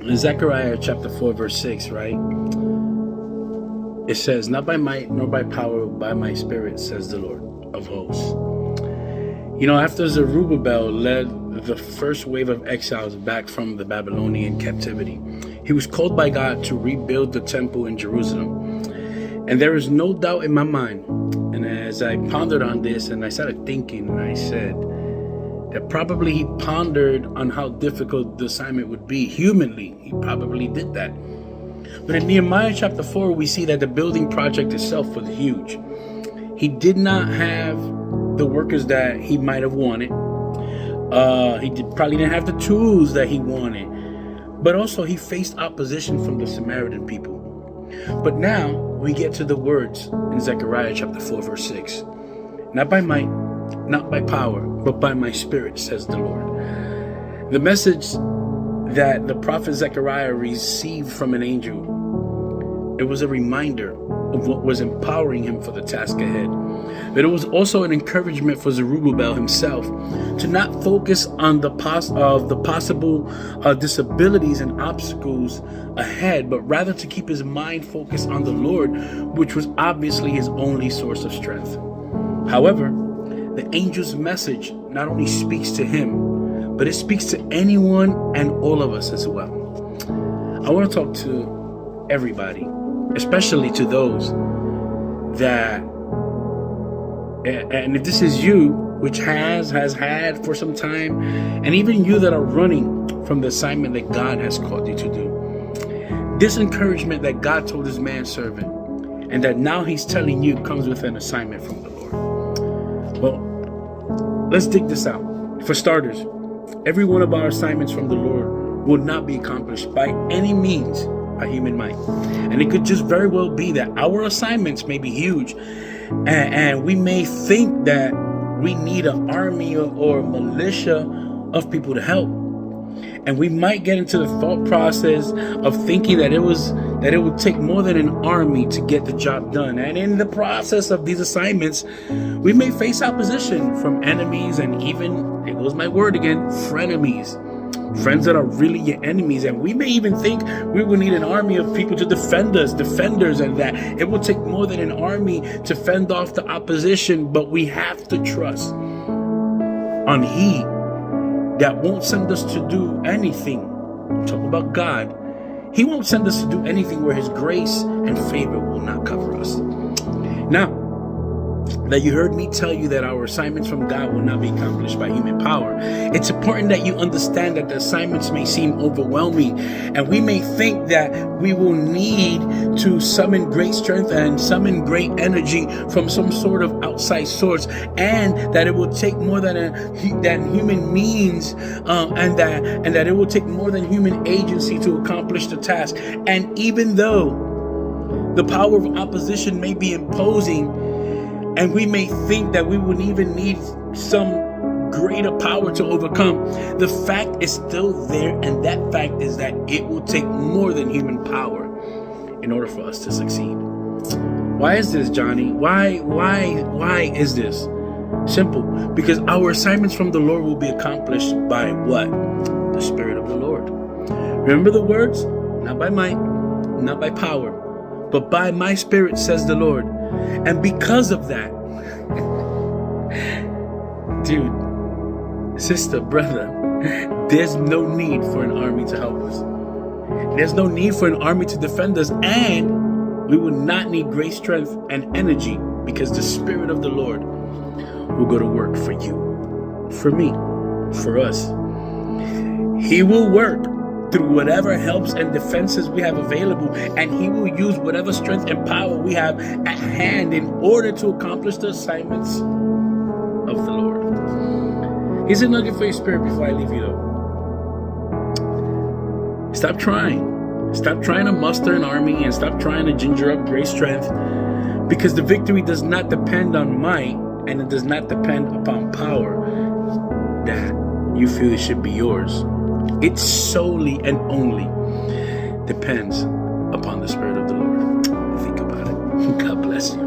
In Zechariah chapter 4, verse 6, right? It says, "Not by might nor by power, but by my spirit, says the Lord of hosts." After Zerubbabel led the first wave of exiles back from the Babylonian captivity, he was called by God to rebuild the temple in Jerusalem. And there is no doubt in my mind, and as I pondered on this and I started thinking, and I said that probably he pondered on how difficult the assignment would be. Humanly, he probably did that. But in Nehemiah chapter 4, we see that the building project itself was huge. He did not have the workers that he might have wanted. Probably didn't have the tools that he wanted. But also he faced opposition from the Samaritan people. But now we get to the words in Zechariah chapter 4, verse 6. "Not by might, not by power, but by my spirit, says the Lord." The message that the prophet Zechariah received from an angel, it was a reminder of what was empowering him for the task ahead. But it was also an encouragement for Zerubbabel himself to not focus on the possible disabilities and obstacles ahead, but rather to keep his mind focused on the Lord, which was obviously his only source of strength. However, the angel's message not only speaks to him, but it speaks to anyone and all of us as well. I want to talk to everybody, especially to those that, and if this is you, which has had for some time, and even you that are running from the assignment that God has called you to do. This encouragement that God told his manservant, and that now he's telling you, comes with an assignment from the Lord. Well, let's dig this out. For starters, every one of our assignments from the Lord will not be accomplished by any means by human might. And it could just very well be that our assignments may be huge, and we may think that we need an army or militia of people to help. And we might get into the thought process of thinking that it would take more than an army to get the job done. And in the process of these assignments, we may face opposition from enemies, and even, it was my word again, frenemies. Friends that are really your enemies. And we may even think we will need an army of people to defend us, defenders, and that it will take more than an army to fend off the opposition. But we have to trust on He that won't send us to do anything. Talk about God. He won't send us to do anything where His grace and favor will not cover us. Now, that you heard me tell you that our assignments from God will not be accomplished by human power, it's important that you understand that the assignments may seem overwhelming, and we may think that we will need to summon great strength and summon great energy from some sort of outside source, and that it will take more than human means, and that it will take more than human agency to accomplish the task. And even though the power of opposition may be imposing, and we may think that we would even need some greater power to overcome, the fact is still there, and that fact is that it will take more than human power in order for us to succeed. Why is this, Johnny? Why is this? Simple. Because our assignments from the Lord will be accomplished by what? The Spirit of the Lord. Remember the words? Not by might, not by power, but by my Spirit, says the Lord. And because of that, dude, sister, brother, there's no need for an army to help us. There's no need for an army to defend us, and we will not need great strength and energy, because the Spirit of the Lord will go to work for you, for me, for us. He will work through whatever helps and defenses we have available, and He will use whatever strength and power we have at hand in order to accomplish the assignments of the Lord. Here's a nugget for your spirit before I leave you though. Stop trying. Stop trying to muster an army, and stop trying to ginger up great strength, because the victory does not depend on might, and it does not depend upon power that you feel it should be yours. It solely and only depends upon the Spirit of the Lord. Think about it. God bless you.